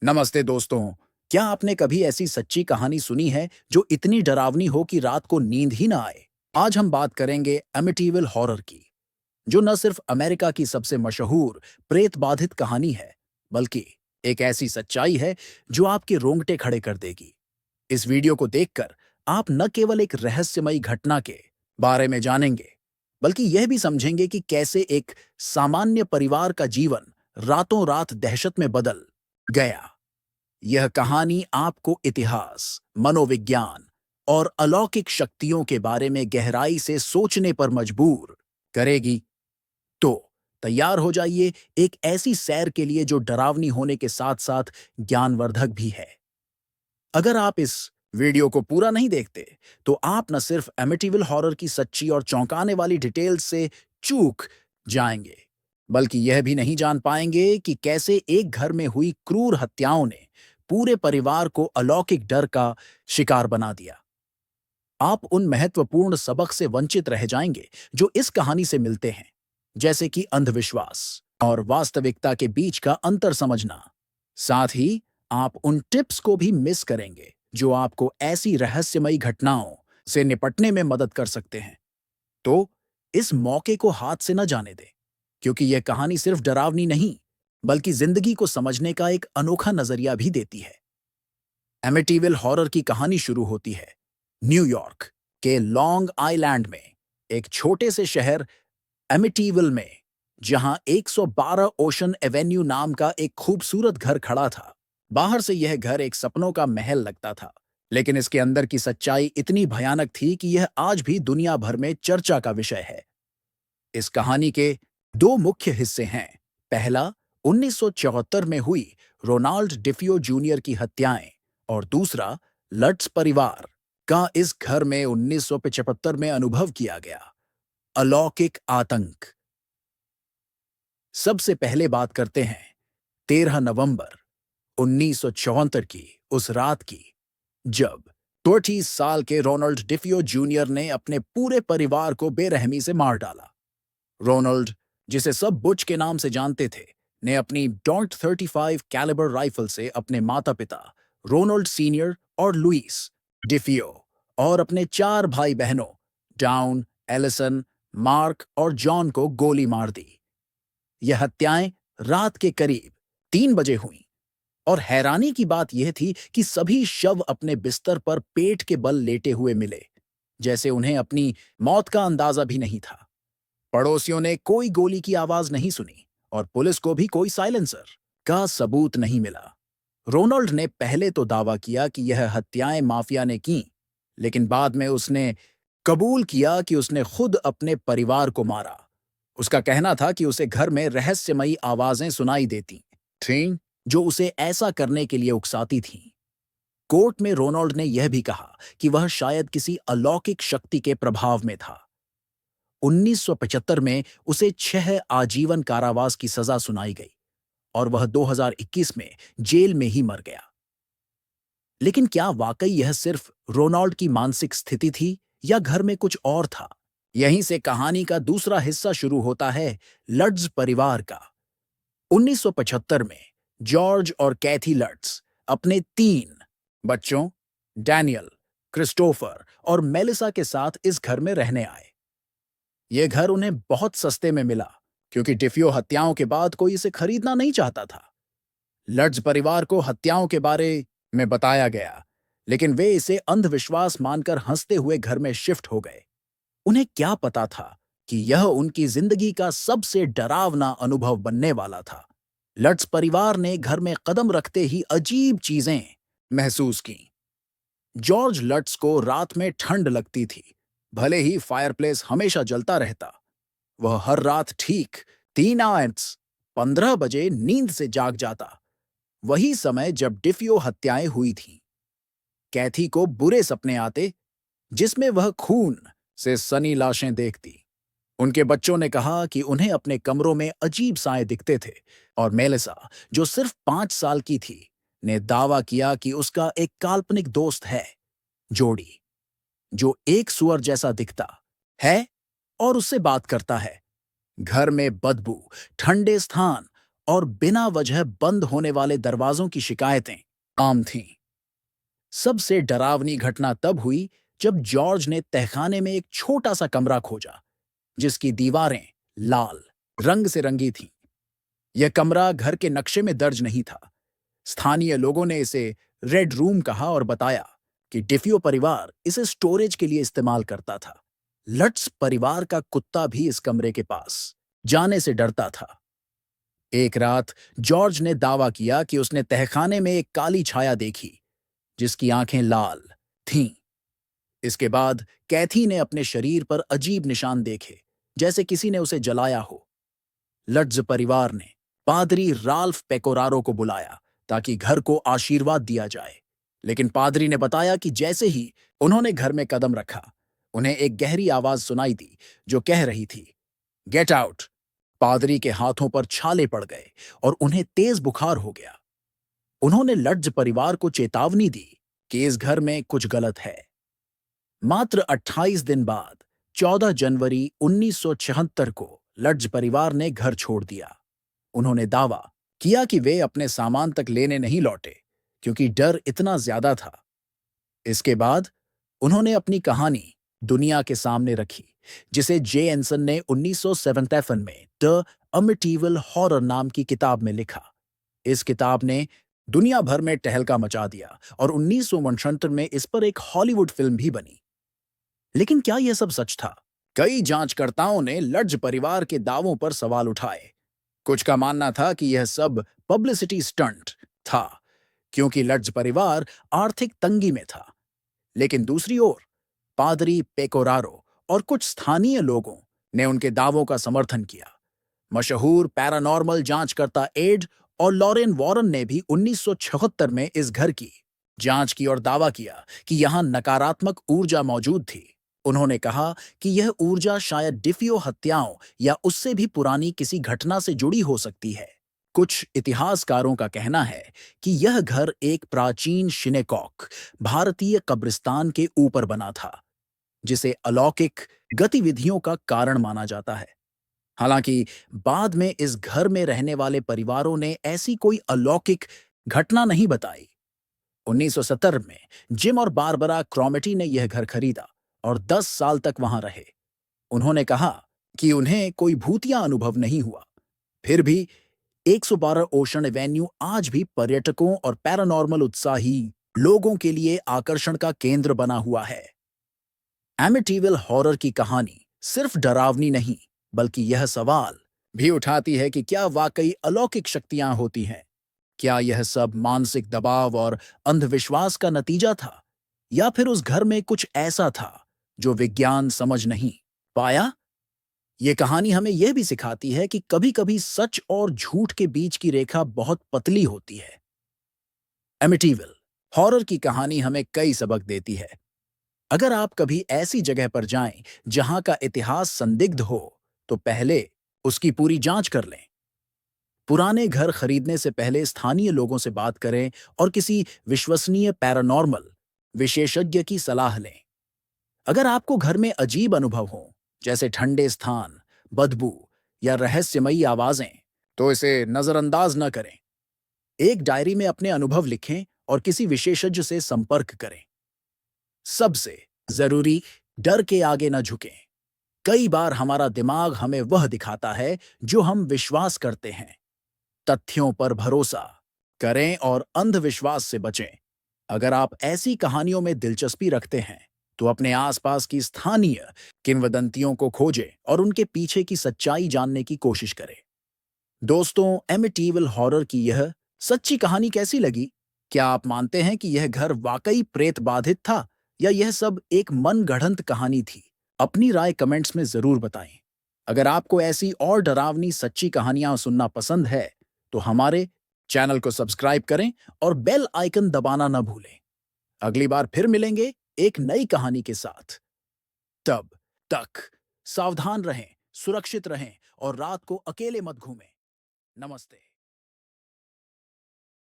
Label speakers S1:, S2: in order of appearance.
S1: नमस्ते दोस्तों। क्या आपने कभी ऐसी सच्ची कहानी सुनी है जो इतनी डरावनी हो कि रात को नींद ही ना आए? आज हम बात करेंगे एमिटीविल हॉरर की, जो न सिर्फ अमेरिका की सबसे मशहूर प्रेत बाधित कहानी है, बल्कि एक ऐसी सच्चाई है जो आपके रोंगटे खड़े कर देगी। इस वीडियो को देखकर आप न केवल एक रहस्यमयी घटना के बारे में जानेंगे, बल्कि यह भी समझेंगे कि कैसे एक सामान्य परिवार का जीवन रातों रात दहशत में बदल गया। यह कहानी आपको इतिहास, मनोविज्ञान और अलौकिक शक्तियों के बारे में गहराई से सोचने पर मजबूर करेगी। तो तैयार हो जाइए एक ऐसी सैर के लिए जो डरावनी होने के साथ-साथ ज्ञानवर्धक भी है। अगर आप इस वीडियो को पूरा नहीं देखते, तो आप न सिर्फ एमिटीविल हॉरर की सच्ची और चौंकाने वाली डिटेल्स से चूक जाएंगे, बल्कि यह भी नहीं जान पाएंगे कि कैसे एक घर में हुई क्रूर हत्याओं ने पूरे परिवार को अलौकिक डर का शिकार बना दिया। आप उन महत्वपूर्ण सबक से वंचित रह जाएंगे जो इस कहानी से मिलते हैं, जैसे कि अंधविश्वास और वास्तविकता के बीच का अंतर समझना। साथ ही आप उन टिप्स को भी मिस करेंगे जो आपको ऐसी रहस्यमयी घटनाओं से निपटने में मदद कर सकते हैं। तो इस मौके को हाथ से न जाने दें, क्योंकि यह कहानी सिर्फ डरावनी नहीं, बल्कि जिंदगी को समझने का एक अनोखा नजरिया भी देती है। एमिटीविल हॉरर की कहानी शुरू होती है न्यूयॉर्क के लॉन्ग आइलैंड में, एक छोटे से शहर एमिटीविल में, जहां 112 ओशन एवेन्यू नाम का एक खूबसूरत घर खड़ा था। बाहर से यह घर एक सपनों का महल लगता था, लेकिन इसके अंदर की सच्चाई इतनी भयानक थी कि यह आज भी दुनिया भर में चर्चा का विषय है। इस कहानी के दो मुख्य हिस्से हैं। पहला, 1974 में हुई रोनाल्ड डिफियो जूनियर की हत्याएं, और दूसरा, लट्स परिवार का इस घर में 1975 में अनुभव किया गया अलौकिक आतंक। सबसे पहले बात करते हैं 13 नवंबर 1974 की उस रात की, जब 30 साल के रोनाल्ड डिफियो जूनियर ने अपने पूरे परिवार को बेरहमी से मार डाला। रोनाल्ड, जिसे सब बुच के नाम से जानते थे, ने अपनी डॉट 35 कैलिबर राइफल से अपने माता-पिता रोनाल्ड सीनियर और लुइस डिफियो और अपने 4 भाई बहनों डाउन, एलिसन, मार्क और जॉन को गोली मार दी। यह हत्याएं रात के करीब 3 बजे हुईं, और हैरानी की बात यह थी कि सभी शव अपने बिस्तर पर पेट के बल लेटे हुए मिले, जैसे उन्हें अपनी मौत का अंदाजा भी नहीं था। पड़ोसियों ने कोई गोली की आवाज नहीं सुनी, और पुलिस को भी कोई साइलेंसर का सबूत नहीं मिला। रोनाल्ड ने पहले तो दावा किया कि यह हत्याएं माफिया ने की, लेकिन बाद में उसने कबूल किया कि उसने खुद अपने परिवार को मारा। उसका कहना था कि उसे घर में रहस्यमयी आवाजें सुनाई देती थीं, जो उसे ऐसा करने के लिए उकसाती थीं। कोर्ट में रोनाल्ड ने यह भी कहा कि वह शायद किसी अलौकिक शक्ति के प्रभाव में था। 1975 में उसे 6 आजीवन कारावास की सजा सुनाई गई, और वह 2021 में जेल में ही मर गया। लेकिन क्या वाकई यह सिर्फ रोनाल्ड की मानसिक स्थिति थी, या घर में कुछ और था? यहीं से कहानी का दूसरा हिस्सा शुरू होता है लट्ज परिवार का। 1975 में जॉर्ज और कैथी लट्ज अपने 3 बच्चों डैनियल, क्रिस्टोफर और मेलिसा के साथ इस घर में रहने आए। यह घर उन्हें बहुत सस्ते में मिला, क्योंकि डिफियो हत्याओं के बाद कोई इसे खरीदना नहीं चाहता था। लट्ज परिवार को हत्याओं के बारे में बताया गया, लेकिन वे इसे अंधविश्वास मानकर हंसते हुए घर में शिफ्ट हो गए। उन्हें क्या पता था कि यह उनकी जिंदगी का सबसे डरावना अनुभव बनने वाला था। लट्ज परिवार ने घर में कदम रखते ही अजीब चीजें महसूस की। जॉर्ज लट्स को रात में ठंड लगती थी, भले ही फायरप्लेस हमेशा जलता रहता। वह हर रात ठीक 3:15 बजे नींद से जाग जाता, वही समय जब डिफियो हत्याएं हुई थीं। कैथी को बुरे सपने आते, जिसमें वह खून से सनी लाशें देखती। उनके बच्चों ने कहा कि उन्हें अपने कमरों में अजीब साए दिखते थे, और मेलिसा, जो सिर्फ 5 साल की थी, ने दावा किया कि उसका एक काल्पनिक दोस्त है, जोड़ी, जो एक सुअर जैसा दिखता है और उससे बात करता है। घर में बदबू, ठंडे स्थान और बिना वजह बंद होने वाले दरवाजों की शिकायतें आम थीं। सबसे डरावनी घटना तब हुई जब जॉर्ज ने तहखाने में एक छोटा सा कमरा खोजा जिसकी दीवारें लाल रंग से रंगी थीं। यह कमरा घर के नक्शे में दर्ज नहीं था। स्थानीय लोगों ने इसे रेड रूम कहा और बताया कि डिफियो परिवार इसे स्टोरेज के लिए इस्तेमाल करता था। लट्स परिवार का कुत्ता भी इस कमरे के पास जाने से डरता था। एक रात जॉर्ज ने दावा किया कि उसने तहखाने में एक काली छाया देखी जिसकी आंखें लाल थीं। इसके बाद कैथी ने अपने शरीर पर अजीब निशान देखे, जैसे किसी ने उसे जलाया हो। लट्ज परिवार ने पादरी राल्फ पेकोरारो को बुलाया ताकि घर को आशीर्वाद दिया जाए, लेकिन पादरी ने बताया कि जैसे ही उन्होंने घर में कदम रखा, उन्हें एक गहरी आवाज सुनाई दी जो कह रही थी, गेट आउट। पादरी के हाथों पर छाले पड़ गए और उन्हें तेज बुखार हो गया। उन्होंने लट्ज परिवार को चेतावनी दी कि इस घर में कुछ गलत है। मात्र 28 दिन बाद 14 जनवरी 1976 को लट्ज परिवार ने घर छोड़ दिया। उन्होंने दावा किया कि वे अपने सामान तक लेने नहीं लौटे क्योंकि डर इतना ज्यादा था। इसके बाद उन्होंने अपनी कहानी दुनिया के सामने रखी, जिसे जे एंसन ने 1977 में द अमिटीवल हॉरर नाम की किताब में लिखा। इस किताब ने दुनिया भर में टहलका मचा दिया और 1969 में इस पर एक हॉलीवुड फिल्म भी बनी। लेकिन क्या यह सब सच था? कई जांचकर्ताओं ने लट्ज परिवार के दावों पर सवाल उठाए। कुछ का मानना था कि यह सब पब्लिसिटी स्टंट था क्योंकि लट्ज परिवार आर्थिक तंगी में था। लेकिन दूसरी ओर पादरी पेकोरारो और कुछ स्थानीय लोगों ने उनके दावों का समर्थन किया। मशहूर पैरानॉर्मल जांचकर्ता एड और लॉरेन वॉरन ने भी 1976 में इस घर की जांच की और दावा किया कि यहां नकारात्मक ऊर्जा मौजूद थी। उन्होंने कहा कि यह ऊर्जा शायद डिफियो हत्याओं या उससे भी पुरानी किसी घटना से जुड़ी हो सकती है। कुछ इतिहासकारों का कहना है कि यह घर एक प्राचीन शिनेकॉक भारतीय कब्रिस्तान के ऊपर बना था, जिसे अलौकिक गतिविधियों का कारण माना जाता है। हालांकि बाद में इस घर में रहने वाले परिवारों ने ऐसी कोई अलौकिक घटना नहीं बताई। 1970 में जिम और बारबरा क्रॉमेटी ने यह घर खरीदा और 10 साल तक वहां रहे। उन्होंने कहा कि उन्हें कोई भूतिया अनुभव नहीं हुआ। फिर भी 112 ओशन एवेन्यू आज भी पर्यटकों और पैरानॉर्मल उत्साही लोगों के लिए आकर्षण का केंद्र बना हुआ है। एमिटीविल हॉरर की कहानी सिर्फ डरावनी नहीं, बल्कि यह सवाल भी उठाती है कि क्या वाकई अलौकिक शक्तियां होती हैं? क्या यह सब मानसिक दबाव और अंधविश्वास का नतीजा था, या फिर उस घर में कुछ ऐसा था जो विज्ञान समझ नहीं पाया? ये कहानी हमें यह भी सिखाती है कि कभी-कभी सच और झूठ के बीच की रेखा बहुत पतली होती है। एमिटीविल हॉरर की कहानी हमें कई सबक देती है। अगर आप कभी ऐसी जगह पर जाएं जहां का इतिहास संदिग्ध हो, तो पहले उसकी पूरी जांच कर लें। पुराने घर खरीदने से पहले स्थानीय लोगों से बात करें और किसी विश्वसनीय पैरानॉर्मल विशेषज्ञ की सलाह लें। अगर आपको घर में अजीब अनुभव हो, जैसे ठंडे स्थान, बदबू या रहस्यमयी आवाजें, तो इसे नजरअंदाज न करें। एक डायरी में अपने अनुभव लिखें और किसी विशेषज्ञ से संपर्क करें। सबसे जरूरी, डर के आगे न झुकें। कई बार हमारा दिमाग हमें वह दिखाता है जो हम विश्वास करते हैं। तथ्यों पर भरोसा करें और अंधविश्वास से बचें। अगर आप ऐसी कहानियों में दिलचस्पी रखते हैं, तो अपने आसपास की स्थानीय किंवदंतियों को खोजें और उनके पीछे की सच्चाई जानने की कोशिश करें। दोस्तों, एमिटीविल हॉरर की यह सच्ची कहानी कैसी लगी? क्या आप मानते हैं कि यह घर वाकई प्रेत बाधित था, या यह सब एक मनगढ़ंत कहानी थी? अपनी राय कमेंट्स में जरूर बताएं। अगर आपको ऐसी और डरावनी सच्ची कहानियां सुनना पसंद है, तो हमारे चैनल को सब्सक्राइब करें और बेल आइकन दबाना न भूलें। अगली बार फिर मिलेंगे एक नई कहानी के साथ। तब तक सावधान रहें, सुरक्षित रहें और रात को अकेले मत घूमें। नमस्ते।